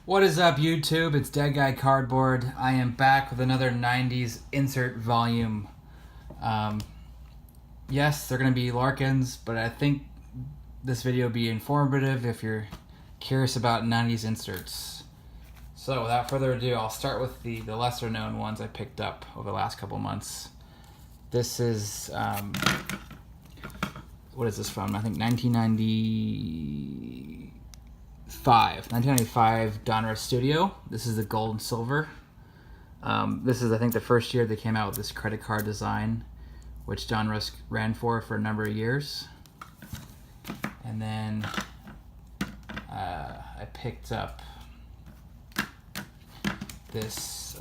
What is up, YouTube? It's Dead Guy Cardboard. I am back with another 90s insert volume. Um, yes, they're going to be Larkins, but I think this video will be informative if you're curious about 90s inserts. So, without further ado, I'll start with the lesser known ones I picked up over the last couple months. This is, what is this from? I think 1995 Donruss Studio. This is the gold and silver. This is, I think, the first year they came out with this credit card design, which Donruss ran for a number of years. And then I picked up this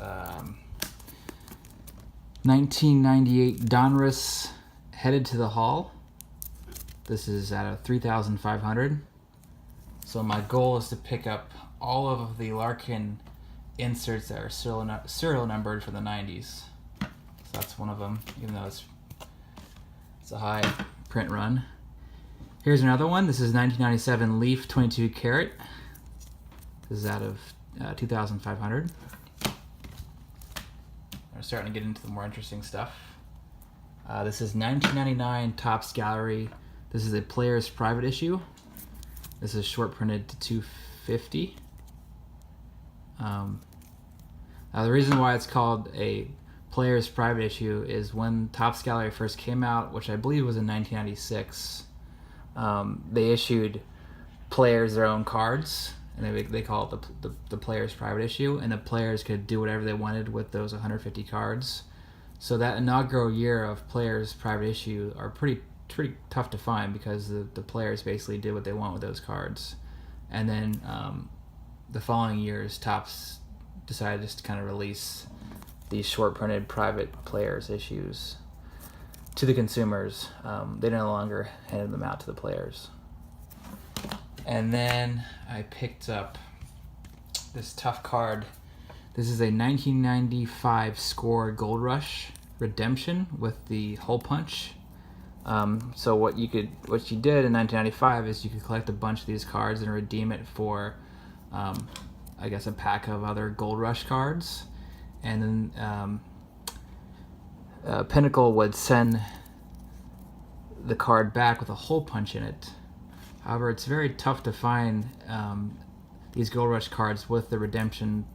1998 Donruss Headed to the Hall. This is at a 3,500. So my goal is to pick up all of the Larkin inserts that are serial numbered for the 90s. So that's one of them, even though it's a high print run. Here's another one. This is 1997 Leaf 22 Carat. This is out of 2,500. We're starting to get into the more interesting stuff. This is 1999 Topps Gallery. This is a Players Private issue. This is short printed to 250. Now the reason why it's called a Players Private issue is when Topps Gallery first came out, which I believe was in 1996, they issued players their own cards, and they call it the Players Private issue, and the players could do whatever they wanted with those 150 cards. So that inaugural year of Players Private issue are pretty tough to find because the players basically did what they want with those cards. And then the following years, Topps decided just to kind of release these short printed private players issues to the consumers. They no longer handed them out to the players. And then I picked up this tough card. This is a 1995 Score Gold Rush Redemption with the hole punch. So what you did in 1995 is you could collect a bunch of these cards and redeem it for, I guess, a pack of other Gold Rush cards, and then Pinnacle would send the card back with a hole punch in it. However, it's very tough to find these Gold Rush cards with the redemption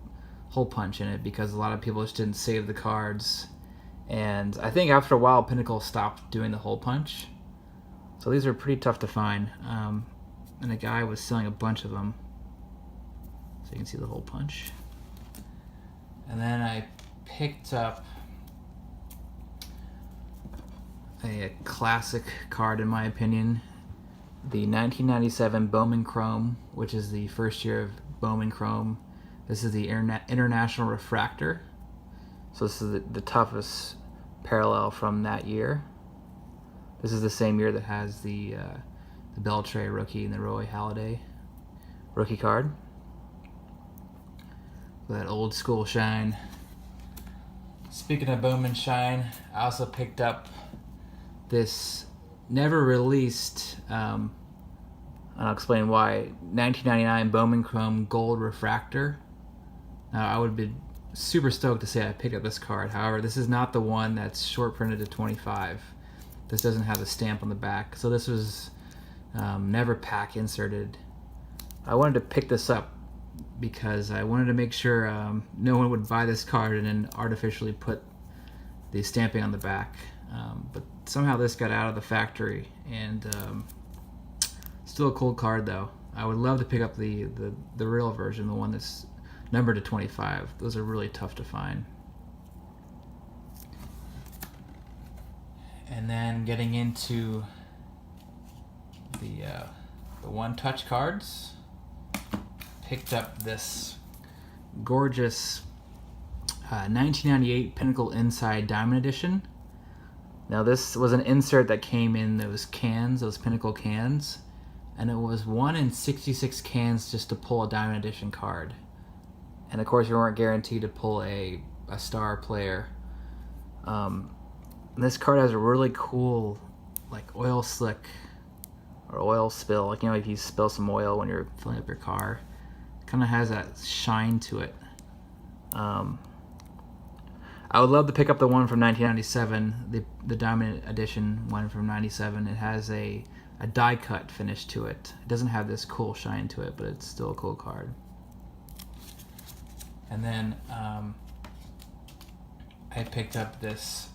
hole punch in it because a lot of people just didn't save the cards. And I think after a while, Pinnacle stopped doing the hole punch. So these are pretty tough to find. And a guy was selling a bunch of them. So you can see the hole punch. And then I picked up a classic card, in my opinion. The 1997 Bowman Chrome, which is the first year of Bowman Chrome. This is the International Refractor. So this is the toughest parallel from that year. This is the same year that has the Beltre rookie and the Roy Halladay rookie card. That old school shine. Speaking of Bowman shine, I also picked up this never released, and I'll explain why, 1999 Bowman Chrome Gold Refractor. Now I would have been super stoked to say I picked up this card. However, this is not the one that's short printed to 25. This doesn't have the stamp on the back. So this was never pack inserted. I wanted to pick this up because I wanted to make sure no one would buy this card and then artificially put the stamping on the back. But somehow this got out of the factory, and still a cool card though. I would love to pick up the real version, the one that's numbered to 25. Those are really tough to find. And then getting into the one-touch cards, picked up this gorgeous 1998 Pinnacle Inside Diamond Edition. Now this was an insert that came in those cans, those Pinnacle cans, and it was 1 in 66 cans just to pull a Diamond Edition card. And of course, you weren't guaranteed to pull a star player. This card has a really cool, like, oil slick or oil spill. Like, you know, if you spill some oil when you're filling up your car, Kind of has that shine to it. I would love to pick up the one from 1997, the Diamond Edition one from 97. It has a die cut finish to it. It doesn't have this cool shine to it, but it's still a cool card. And then I picked up this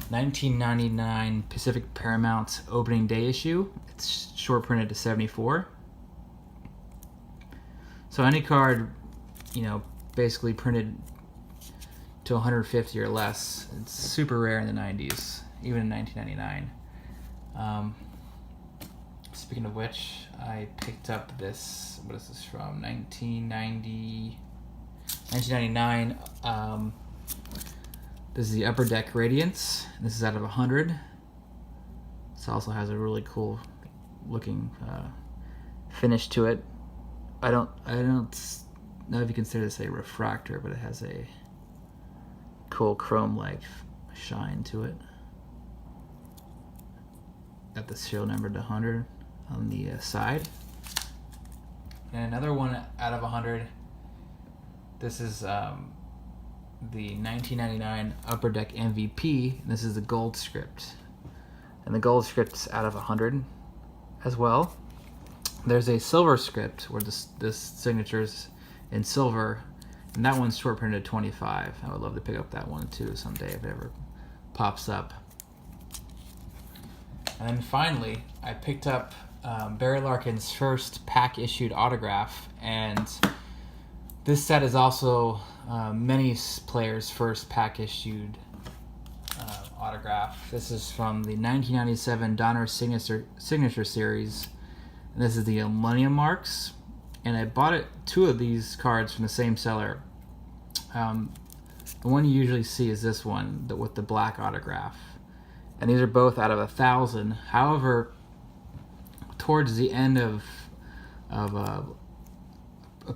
1999 Pacific Paramount opening day issue. It's short printed to 74. So any card, you know, basically printed to 150 or less. It's super rare in the 90s, even in 1999. Speaking of which, I picked up this, what is this from? 1999. This is the Upper Deck Radiance. This is out of 100. This also has a really cool looking finish to it. I don't know if you consider this a refractor, but it has a cool chrome-like shine to it. Got the serial number to 100 on the side. And another one out of 100. This is the 1999 Upper Deck MVP. This is the gold script. And the gold script's out of 100 as well. There's a silver script where this signature's in silver, and that one's short printed 25. I would love to pick up that one too someday if it ever pops up. And then finally, I picked up Barry Larkin's first pack issued autograph, and this set is also many players' first pack issued autograph. This is from the 1997 Donner Signature Series, and this is the Millennium Marks. And I bought two of these cards from the same seller. The one you usually see is this one with the black autograph, and these are both out of 1,000. However, towards the end of a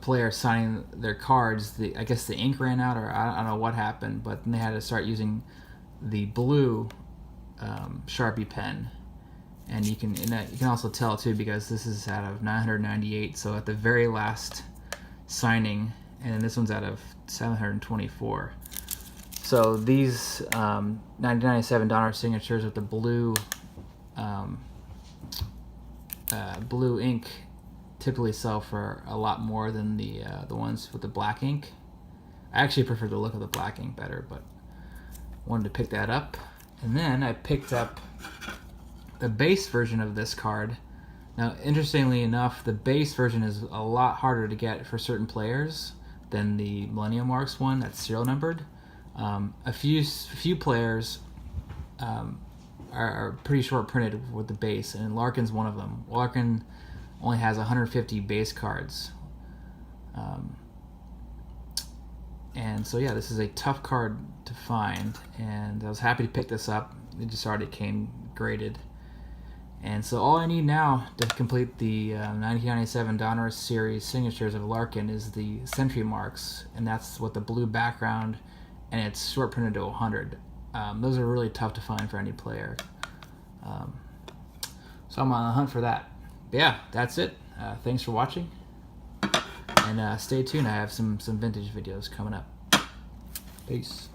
player signing their cards, I guess the ink ran out, or I don't know what happened, but then they had to start using the blue Sharpie pen. And you can also tell too, because this is out of 998, so at the very last signing, and this one's out of 724. So these 1997 Donner signatures with the blue blue ink typically sell for a lot more than the ones with the black ink. I actually prefer the look of the black ink better, but wanted to pick that up. And then I picked up the base version of this card. Now, interestingly enough, the base version is a lot harder to get for certain players than the Millennium Marks one that's serial numbered. A few players are pretty short printed with the base, and Larkin's one of them. Larkin only has 150 base cards. And so yeah, this is a tough card to find, and I was happy to pick this up. It just already came graded. And so all I need now to complete the 1997 Donner Series signatures of Larkin is the Century Marks, and that's with the blue background, and it's short printed to 100. Those are really tough to find for any player. So I'm on the hunt for that. But yeah, that's it. Thanks for watching, and stay tuned. I have some vintage videos coming up. Peace.